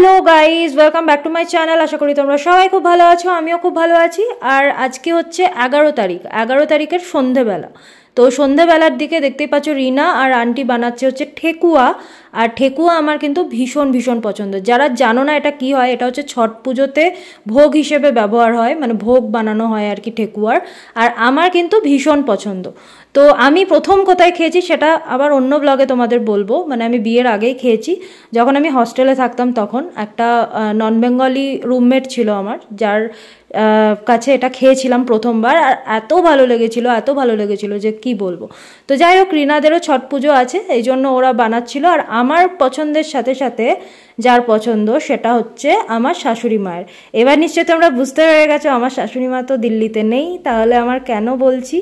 Hello guys, welcome back to my channel. আশা করি তোমরা সবাই খুব ভালো আছো, আমিও খুব ভালো আছি। আর আজকে হচ্ছে 11 তারিখের সন্ধেবেলা। তো সন্ধেবেলার দিকে দেখতেই পাচ্ছ রিনা আর আন্টি বানাচ্ছে হচ্ছে ঠেকুয়া। আর ঠেকুয়া আমার কিন্তু ভীষণ ভীষণ পছন্দ। যারা জানো না এটা কি হয়, এটা হচ্ছে ছট পুজোতে ভোগ হিসেবে ব্যবহার হয়, মানে ভোগ বানানো হয় আর কি ঠেকুয়ার। আর আমার কিন্তু ভীষণ পছন্দ। তো আমি প্রথম কোথায় খেয়েছি সেটা আবার অন্য ব্লগে তোমাদের বলবো, মানে আমি বিয়ের আগেই খেয়েছি। যখন আমি হস্টেলে থাকতাম তখন একটা নন বেঙ্গলি রুমমেট ছিল আমার, যার কাছে এটা খেয়েছিলাম প্রথমবার। আর এত ভালো লেগেছিল যে কি বলবো। তো যাই হোক, রিনাদেরও ছট পুজো আছে, এই জন্য ওরা বানাচ্ছিল। আর আমার পছন্দের সাথে সাথে যার পছন্দ সেটা হচ্ছে আমার শাশুড়ি মায়ের। এবার নিশ্চয়ই তোমরা বুঝতে পেরে গেছো আমার শাশুড়ি মা তো দিল্লিতে নেই, তাহলে আমার কেন বলছি,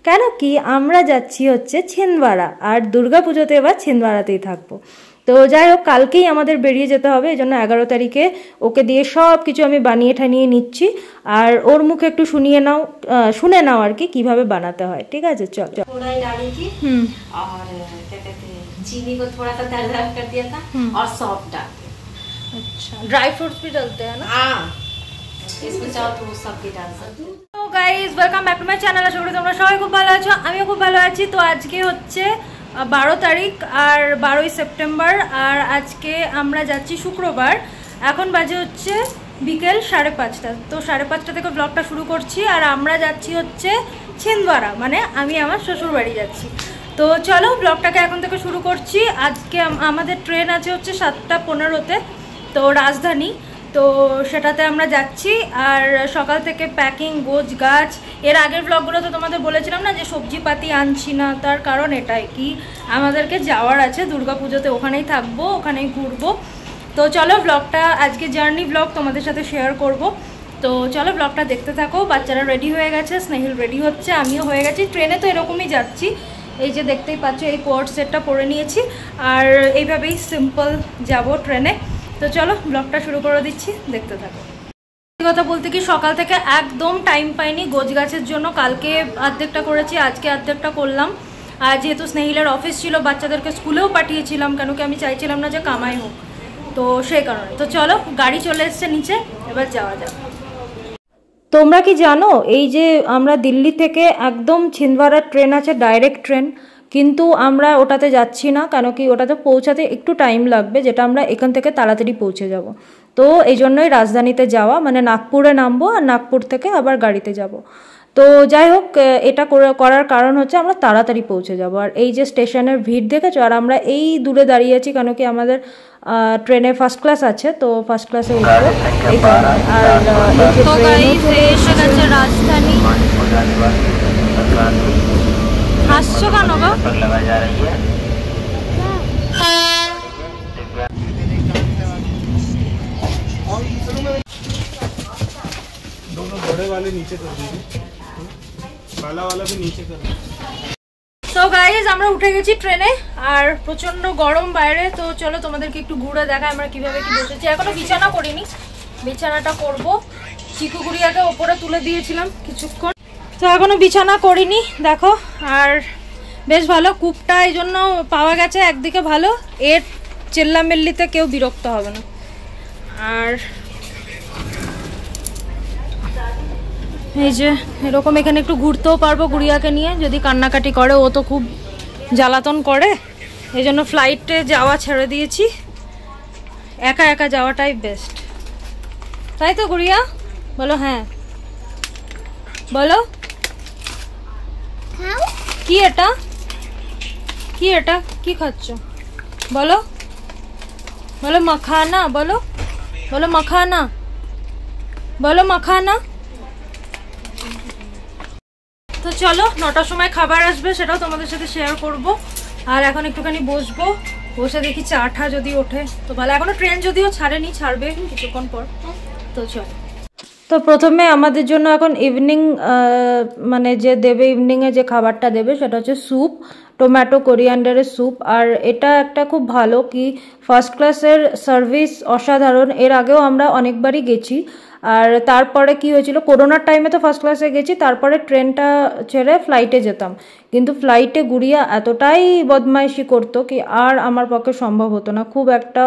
কেন কি আমরা যাচ্ছি হচ্ছে ছিন্দওয়াড়া। আর দুর্গা পুজোতে এবার ছিন্দওয়াড়াতেই থাকবো। তো যাই হোক, কালকেই আমাদের বেরিয়ে যেতে হবে, এই জন্য 11 তারিখে ওকে দিয়ে সব কিছু আমি বানিয়ে ঠানিয়ে নিচ্ছি। আর ওর মুখে একটু শুনে নাও আর কি কিভাবে বানাতে হয়। ঠিক আছে, চল চল। और क्या कहते हैं, चीनी को थोड़ा सा दरदरा कर दिया था और सॉफ्ट डाल दिया। अच्छा, ड्राई फ्रूट्स भी डलते हैं ना? हाँ, इसमें चाहो तो वो सब भी डाल सकते हो। তো guys, welcome back to my channel. আশা করি তোমরা সবাই খুব ভালো আছো, আমিও খুব ভালো আছি। তো আজকে হচ্ছে 12 তারিখ আর 12ই সেপ্টেম্বর। আর আজকে আমরা যাচ্ছি শুক্রবার। এখন বাজে হচ্ছে বিকেল 5:30। তো 5:30 থেকে ব্লগটা শুরু করছি। আর আমরা যাচ্ছি হচ্ছে ছিন্দওয়াড়া, মানে আমি আমার শ্বশুর বাড়ি যাচ্ছি। তো চলো ব্লগটাকে এখন থেকে শুরু করছি। আজকে আমাদের ট্রেন আছে হচ্ছে 7:15-তে, তো রাজধানী। তো সেটাতে আমরা যাচ্ছি। আর সকাল থেকে প্যাকিং, গোছ গাছ। এর আগের ব্লগগুলোতে তোমাদের বলেছিলাম না যে সবজিপাতি আনছি না, তার কারণ এটাই কি আমাদেরকে যাওয়ার আছে দুর্গা পুজোতে, ওখানেই থাকবো, ওখানেই ঘুরবো। তো চলো ব্লগটা, আজকে জার্নি ব্লগ তোমাদের সাথে শেয়ার করব। তো চলো ব্লগটা দেখতে থাকো। বাচ্চারা রেডি হয়ে গেছে, স্নেহিল রেডি হচ্ছে, আমিও হয়ে গেছি। ট্রেনে তো এরকমই যাচ্ছি, এই যে দেখতেই পাচ্ছ এই কোট সেটটা পরে নিয়েছি। আর এইভাবেই সিম্পল যাব ট্রেনে। তো চলো ব্লগটা শুরু করে দিচ্ছি, দেখতে থাকো। কথা বলতে কি সকাল থেকে একদম টাইম পাইনি গোছ গাছের জন্য। কালকে অর্ধেকটা করেছি, আজকে অর্ধেকটা করলাম। আর যেহেতু স্নেহিলের অফিস ছিল, বাচ্চাদেরকে স্কুলেও পাঠিয়েছিলাম, কেন কি আমি চাইছিলাম না যে কামাই হোক, তো সেই কারণে। তো চলো, গাড়ি চলে এসছে নিচে, এবার যাওয়া যাক। তোমরা কি জানো এই যে আমরা দিল্লি থেকে একদম ছিন্দওয়াড়ার ট্রেন আছে, ডাইরেক্ট ট্রেন, কিন্তু আমরা ওটাতে যাচ্ছি না, কেন কি ওটাতে পৌঁছাতে একটু টাইম লাগবে, যেটা আমরা এখান থেকে তাড়াতাড়ি পৌঁছে যাব। তো এই জন্যই রাজধানীতে যাওয়া, মানে নাগপুরে নামবো আর নাগপুর থেকে আবার গাড়িতে যাব। তো যাই হোক, এটা করার কারণ হচ্ছে আমরা তাড়াতাড়ি পৌঁছে যাব। আর এই যে স্টেশনের ভিড় দেখেছো, আর আমরা এই দূরে দাঁড়িয়ে আছি কেন কি আমাদের ট্রেনে ফার্স্ট ক্লাস আছে, তো ফার্স্ট ক্লাসে উঠবো। আর এসে গেছে রাজধানী। হাসছো কেন গো? दोनों बड़े वाले नीचे कर दीजिए, काला वाला भी नीचे कर दीजिए। তো গাইজ, আমরা উঠে গেছি ট্রেনে, আর প্রচন্ড গরম বাইরে। তো চলো তোমাদেরকে একটু ঘুরে দেখাই আমরা কিভাবে কি বসেছি। এখনো বিছানা করিনি, বিছানাটা করব। চিকু গুড়িয়াকে ওপরে তুলে দিয়েছিলাম কিছুক্ষণ, তো এখনো বিছানা করিনি দেখো। আর বেশ ভালো কূপটা এই জন্য পাওয়া গেছে, একদিকে ভালো, এর চেল্লামেল্লিতে কেউ বিরক্ত হবে না। আর এই যে এরকম এখানে একটু ঘুরতেও পারবো গুড়িয়াকে নিয়ে, যদি কান্নাকাটি করে, ও তো খুব জ্বালাতন করে, এই জন্য ফ্লাইটে যাওয়া ছেড়ে দিয়েছি। একা একা যাওয়াটাই বেস্ট, তাই তো গুড়িয়া? বলো হ্যাঁ, বলো কি এটা, কি এটা, কি খাচ্ছ? বলো বলো মাখানা, বলো বলো মাখানা, বলো মাখানা। তো চলো, 9টার সময় খাবার আসবে, সেটাও তোমাদের সাথে শেয়ার করব। আর এখন একটুখানি বসবো, বসে দেখি চাটা যদি ওঠে তো ভালো। এখনো ট্রেন যদিও ছাড়েনি, ছাড়বে কিছুক্ষণ পর। তো চলো। তো প্রথমে আমাদের জন্য এখন ইভিনিং, মানে যে দেবে ইভিনিংয়ে যে খাবারটা দেবে সেটা হচ্ছে স্যুপ, টমেটো কোরিয়ান্ডারের স্যুপ। আর এটা একটা খুব ভালো কি ফার্স্ট ক্লাসের সার্ভিস, অসাধারণ। এর আগেও আমরা অনেকবারই গেছি। আর তারপরে কি হয়েছিল, করোনার টাইমে তো ফার্স্ট ক্লাসে গেছি, তারপরে ট্রেনটা ছেড়ে ফ্লাইটে যেতাম, কিন্তু ফ্লাইটে গুড়িয়া এতটাই বদমাইশি করতো কি আর আমার পক্ষে সম্ভব হতো না, খুব একটা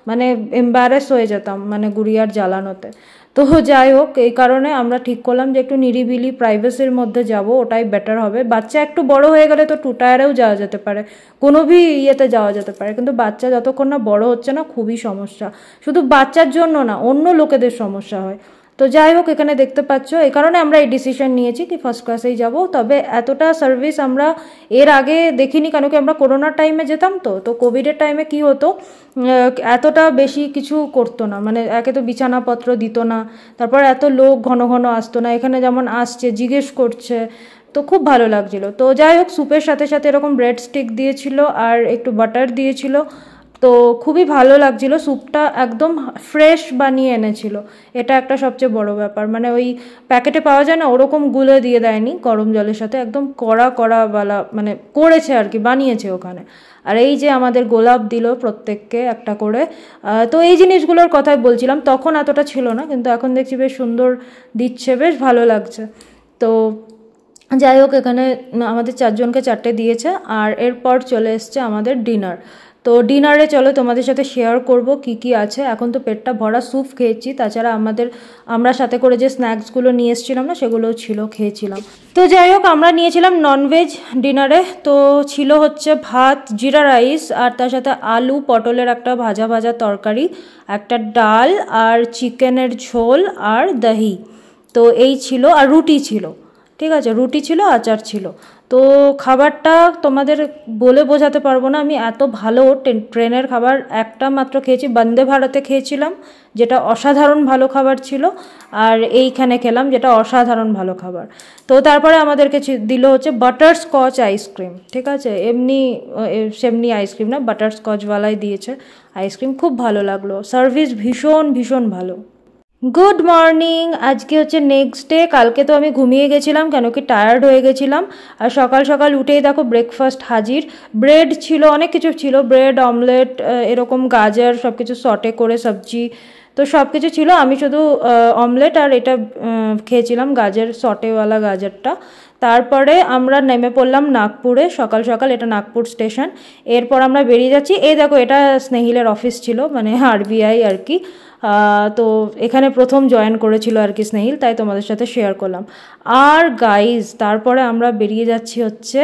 মানে এম্বারেস হয়ে যেতাম মানে গুড়িয়ার জ্বালানোতে। তো যাই হোক, এই কারণে আমরা ঠিক করলাম যে একটু নিরিবিলি প্রাইভেসির মধ্যে যাব, ওটাই বেটার হবে। বাচ্চা একটু বড় হয়ে গেলে তো টু টায়ারেও যাওয়া যেতে পারে, কোনো ভি ইয়েতে যাওয়া যেতে পারে, কিন্তু বাচ্চা যতক্ষণ না বড় হচ্ছে না খুবই সমস্যা, শুধু বাচ্চার জন্য না অন্য লোকেদের সমস্যা হয়। তো যাই হোক, এখানে দেখতে পাচ্ছ, এই কারণে আমরা এই ডিসিশন নিয়েছি কি ফার্স্ট ক্লাসেই যাব। তবে এতটা সার্ভিস আমরা এর আগে দেখিনি, কেন কি আমরা করোনার টাইমে যেতাম, তো কোভিডের টাইমে কি হতো, এতটা বেশি কিছু করতো না, মানে একে তো বিছানাপত্র দিত না, তারপর এত লোক ঘন ঘন আসতো না, এখানে যেমন আসছে জিজ্ঞেস করছে, তো খুব ভালো লাগছিল। তো যাই হোক, স্যুপের সাথে সাথে এরকম ব্রেড স্টিক দিয়েছিল আর একটু বাটার দিয়েছিল, তো খুবই ভালো লাগছিল। স্যুপটা একদম ফ্রেশ বানিয়ে এনেছিল, এটা একটা সবচেয়ে বড় ব্যাপার, মানে ওই প্যাকেটে পাওয়া যায় না ওরকম গুলে দিয়ে দেয়নি গরম জলের সাথে, একদম কড়াওয়ালা মানে করেছে আর কি, বানিয়েছে ওখানে। আর এই যে আমাদের গোলাপ দিল প্রত্যেককে একটা করে, তো এই জিনিসগুলোর কথাই বলছিলাম, তখন এতটা ছিল না, কিন্তু এখন দেখছি বেশ সুন্দর দিচ্ছে, বেশ ভালো লাগছে। তো যাই হোক, এখানে আমাদের 4 জনকে 4টে দিয়েছে, আর এরপর চলে এসছে আমাদের ডিনার। তো ডিনারে চলো তোমাদের সাথে শেয়ার করব কি কি আছে। এখন তো পেটটা ভরা স্যুপ খেয়েছি, তাছাড়া আমরা সাথে করে যে স্ন্যাক্সগুলো নিয়ে এসেছিলাম না সেগুলোও ছিল, খেয়েছিলাম। তো যাই হোক, আমরা নিয়েছিলাম ননভেজ ডিনারে, তো ছিল হচ্ছে ভাত, জিরা রাইস, আর তার সাথে আলু পটলের একটা ভাজা তরকারি, একটা ডাল, আর চিকেনের ঝোল, আর দহি। তো এই ছিল, আর রুটি ছিল, ঠিক আছে, রুটি ছিল, আচার ছিল। তো খাবারটা তোমাদের বলে বোঝাতে পারবো না, আমি এত ভালো ট্রেনের খাবার একটা মাত্র খেয়েছি, বন্দে ভারতে খেয়েছিলাম যেটা অসাধারণ ভালো খাবার ছিল, আর এইখানে খেলাম যেটা অসাধারণ ভালো খাবার। তো তারপরে আমাদেরকে দিল হচ্ছে বাটার স্কচ আইসক্রিম, ঠিক আছে, সেমনি আইসক্রিম না, বাটার স্কচওয়ালাই দিয়েছে আইসক্রিম, খুব ভালো লাগলো, সার্ভিস ভীষণ ভালো। গুড মর্নিং, আজকে হচ্ছে নেক্সট ডে। কালকে তো আমি ঘুমিয়ে গেছিলাম কেন কি টায়ার্ড হয়ে গেছিলাম, আর সকাল সকাল উঠেই দেখো ব্রেকফাস্ট হাজির, ব্রেড ছিল, অনেক কিছু ছিল, ব্রেড, অমলেট, এরকম গাজর সব কিছু সটে করে সবজি, তো সব কিছু ছিল। আমি শুধু অমলেট আর এটা খেয়েছিলাম, গাজর সটেওয়ালা গাজরটা। তারপরে আমরা নেমে পড়লাম নাগপুরে সকাল সকাল, এটা নাগপুর স্টেশন। এরপর আমরা বেরিয়ে যাচ্ছি, এই দেখো এটা স্নেহিলের অফিস ছিল, মানে আরবিআই আর কি। তো এখানে প্রথম জয়েন করেছিল আর কি স্নেহিল, তাই তোমাদের সাথে শেয়ার করলাম। আর গাইজ, তারপরে আমরা বেরিয়ে যাচ্ছি হচ্ছে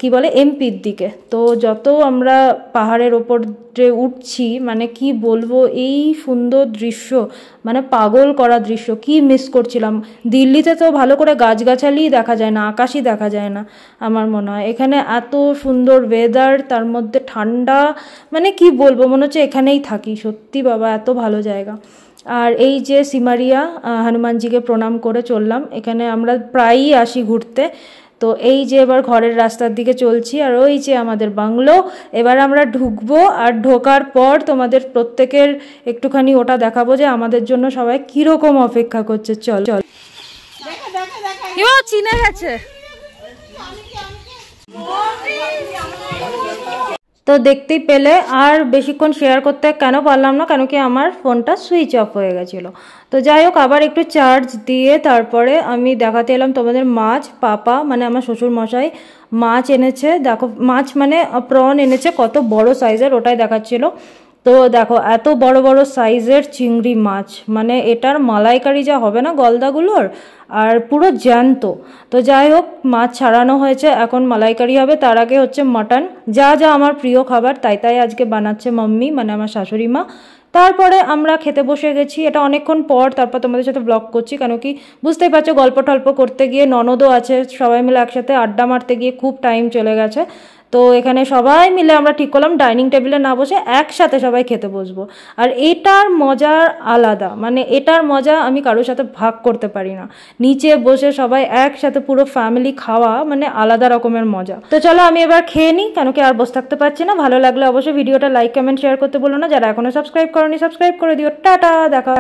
কি বলে এমপির দিকে। তো যত আমরা পাহাড়ের ওপর যে উঠছি, মানে কি বলবো, এই সুন্দর দৃশ্য, মানে পাগল করা দৃশ্য, কি মিস করছিলাম। দিল্লিতে তো ভালো করে গাছগাছালিই দেখা যায় না, আকাশই দেখা যায় না আমার মনে হয়, এখানে এত সুন্দর ওয়েদার, তার মধ্যে ঠান্ডা, মানে কি বলবো, মনে হচ্ছে এখানেই থাকি, সত্যি বাবা এত ভালো জায়গা। আর এই যে সিমারিয়া, হনুমানজিকে প্রণাম করে চললাম, এখানে আমরা প্রায়ই আসি ঘুরতে। তো এই যে এবার ঘরের রাস্তার দিকে চলছি, আর ওই যে আমাদের বাংলো, এবার আমরা ঢুকবো, আর ঢোকার পর তোমাদের প্রত্যেকের একটুখানি ওটা দেখাবো যে আমাদের জন্য সবাই কিরকম অপেক্ষা করছে। চল চিনে গেছে। তো দেখতেই পেলে, আর বেশিক্ষণ শেয়ার করতে কেন পারলাম না, কেন কি আমার ফোনটা সুইচ অফ হয়ে গেছিলো। তো যাই হোক, আবার একটু চার্জ দিয়ে তারপরে আমি দেখাতে এলাম তোমাদের মাছ। পাপা মানে আমার শ্বশুর মশাই মাছ এনেছে, দেখো মাছ মানে প্রন এনেছে, কত বড় সাইজের, ওটাই দেখাচ্ছিল। তো দেখো এত বড় বড় সাইজের চিংড়ি মাছ, মানে এটার মালাইকারি যা হবে না গলদাগুলোর, আর পুরো জ্যান্ত। তো যাই হোক, মাছ ছাড়ানো হয়েছে, এখন মালাইকারি হবে, তার আগে হচ্ছে মাটন, যা আমার প্রিয় খাবার তাই আজকে বানাচ্ছে মাম্মি, মানে আমার শাশুড়ি মা। তারপরে আমরা খেতে বসে গেছি, এটা অনেকক্ষণ পর, তারপর তোমাদের সাথে ব্লগ করছি, কেন কি বুঝতেই পারছো গল্প টল্প করতে গিয়ে, ননদও আছে, সবাই মিলে একসাথে আড্ডা মারতে গিয়ে খুব টাইম চলে গেছে। তো এখানে সবাই মিলে আমরা ঠিক করলাম ডাইনিং টেবিলে না বসে একসাথে সবাই খেতে বসবো, আর এটার মজা আলাদা, মানে এটার মজা আমি কারোর সাথে ভাগ করতে পারি না। নিচে বসে সবাই একসাথে পুরো ফ্যামিলি খাওয়া, মানে আলাদা রকমের মজা। তো চলো আমি এবার খেয়ে নিই, কেন কি আর বসে থাকতে পারছি না। ভালো লাগলে অবশ্যই ভিডিওটা লাইক কমেন্ট শেয়ার করতে বলো না, যারা এখনো সাবস্ক্রাইব করোনি সাবস্ক্রাইব করে দিও। টাটা, দেখা।